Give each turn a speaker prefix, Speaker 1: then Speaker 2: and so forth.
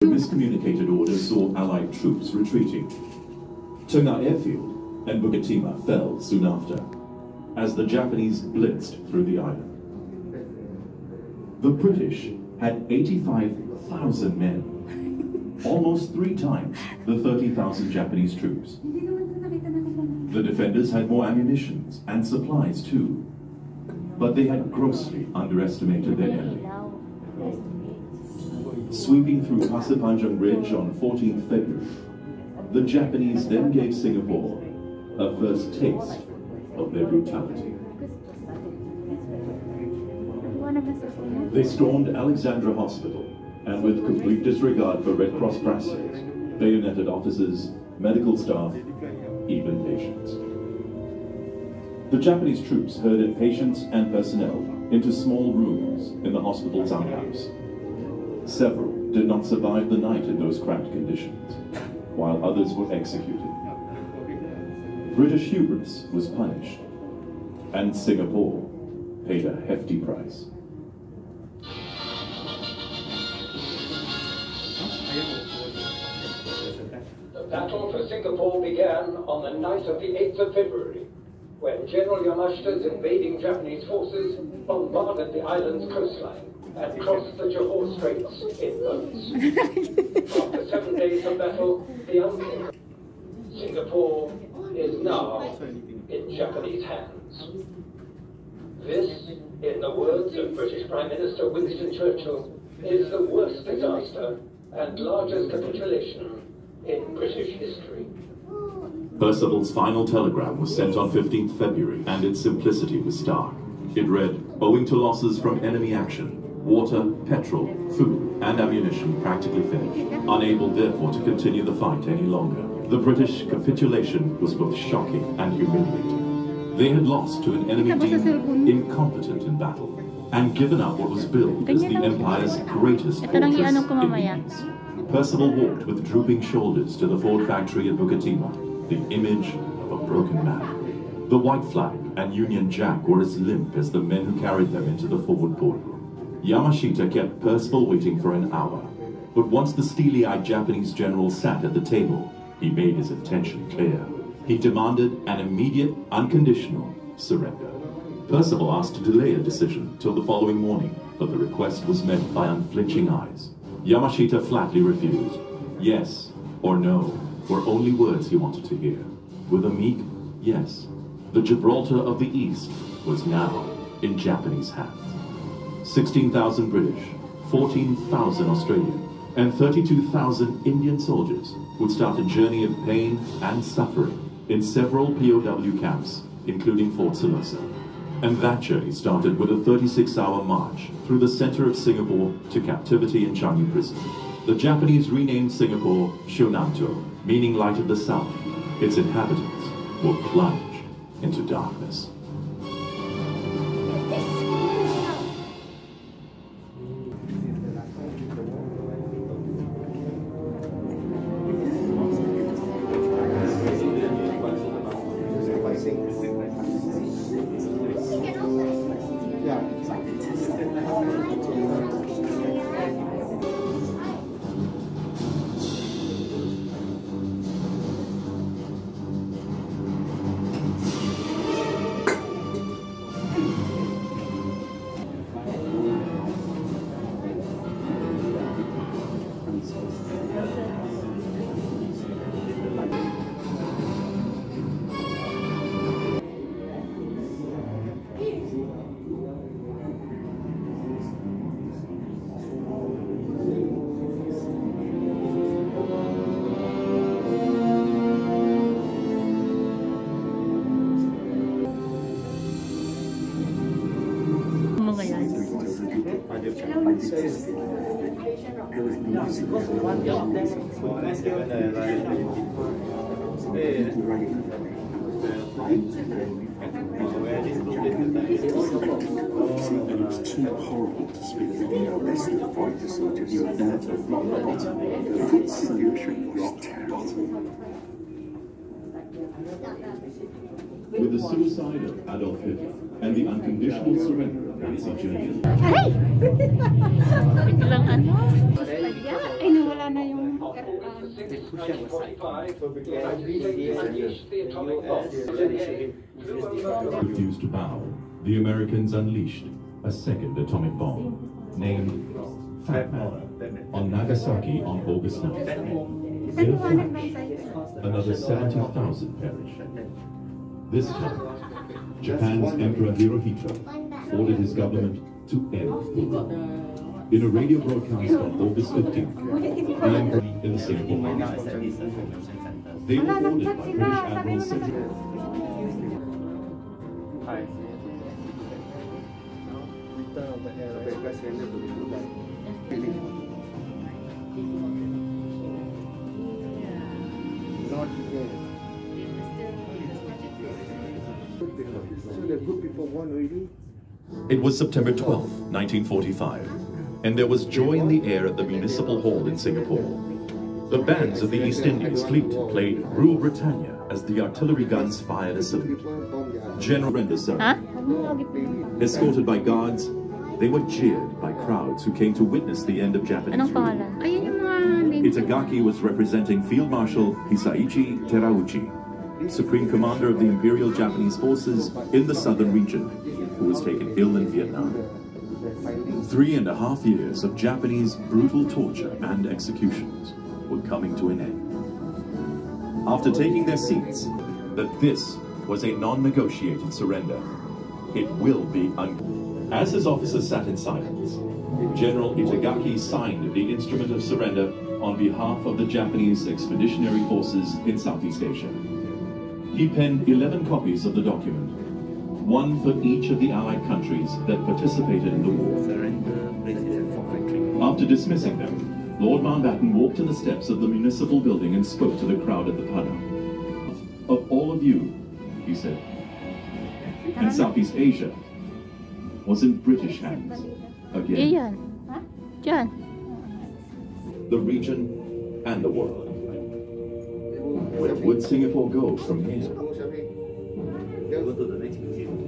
Speaker 1: The miscommunicated order saw Allied troops retreating. Tonga Airfield and Bukatima fell soon after, as the Japanese blitzed through the island. The British had 85,000 men, almost 3 times the 30,000 Japanese troops. The defenders had more ammunition and supplies too, but they had grossly underestimated their enemy. Sweeping through Pasir Panjang Bridge on 14th February, the Japanese then gave Singapore a first taste of their brutality. They stormed Alexandra Hospital, and with complete disregard for Red Cross brassards, bayoneted officers, medical staff, even patients. The Japanese troops herded patients and personnel into small rooms in the hospital's outhouse. Several did not survive the night in those cramped conditions, while others were executed. British hubris was punished, and Singapore paid a hefty price.
Speaker 2: The battle for Singapore began on the night of the 8th of February, when General Yamashita's invading Japanese forces bombarded the island's coastline and crossed the Johor Straits in boats. After 7 days of battle, Singapore is now in Japanese hands. This, in the words of British Prime Minister Winston Churchill, is the worst disaster and largest capitulation in British history.
Speaker 1: Percival's final telegram was sent on 15th February, and its simplicity was stark. It read, owing to losses from enemy action, water, petrol, food, and ammunition practically finished, unable therefore to continue the fight any longer. The British capitulation was both shocking and humiliating. They had lost to an enemy deemed incompetent in battle, and given up what was billed as the Empire's greatest fortress in the East. Percival walked with drooping shoulders to the Ford factory at Bukatima, the image of a broken man. The white flag and Union Jack were as limp as the men who carried them into the forward boardroom. Yamashita kept Percival waiting for an hour, but once the steely-eyed Japanese general sat at the table, he made his intention clear. He demanded an immediate, unconditional surrender. Percival asked to delay a decision till the following morning, but the request was met by unflinching eyes. Yamashita flatly refused. Yes or no were only words he wanted to hear. With a meek yes, the Gibraltar of the East was now in Japanese hands. 16,000 British, 14,000 Australian, and 32,000 Indian soldiers would start a journey of pain and suffering in several POW camps, including Fort Silosa. And that journey started with a 36-hour march through the center of Singapore to captivity in Changi Prison. The Japanese renamed Singapore Shonanto, meaning light of the south. Its inhabitants were plunged into darkness.
Speaker 3: And it was too horrible to speak of the best of the fighters or to you at that rock bottom. That solution was terrible.
Speaker 1: With the suicide of Adolf Hitler and the unconditional surrender of Nancy Jr.
Speaker 4: Ay! Biglang ano? Ay, nawala na yung
Speaker 1: Refused to bow. The Americans unleashed a second atomic bomb, named Fat Man, on Nagasaki on August 9th. In a flash, another 70,000 perished. This time, Japan's Emperor Hirohito ordered his government to end the war. In a radio broadcast on August 15th, the Emperor in the Singapore Market. They were ordered by British Admiral Cedric.
Speaker 3: So the good people won already?
Speaker 1: It was September 12, 1945, and there was joy in the air at the Municipal Hall in Singapore. The bands of the East Indies fleet played Rule Britannia as the artillery guns fired a salute. General Render escorted by guards, they were cheered by crowds who came to witness the end of Japanese rule. Itagaki was representing Field Marshal Hisaichi Terauchi, Supreme Commander of the Imperial Japanese Forces in the southern region, who was taken ill in Vietnam. 3.5 years of Japanese brutal torture and executions were coming to an end. After taking their seats, that this was a non-negotiated surrender. It will be As his officers sat in silence, General Itagaki signed the instrument of surrender on behalf of the Japanese Expeditionary Forces in Southeast Asia. He penned 11 copies of the document, one for each of the Allied countries that participated in the war. After dismissing them, Lord Mountbatten walked to the steps of the municipal building and spoke to the crowd at the Pano. Of all of you, he said, and Southeast Asia was in British hands again. The region and the world. Where would Singapore go from here?
Speaker 3: Go to the next museum.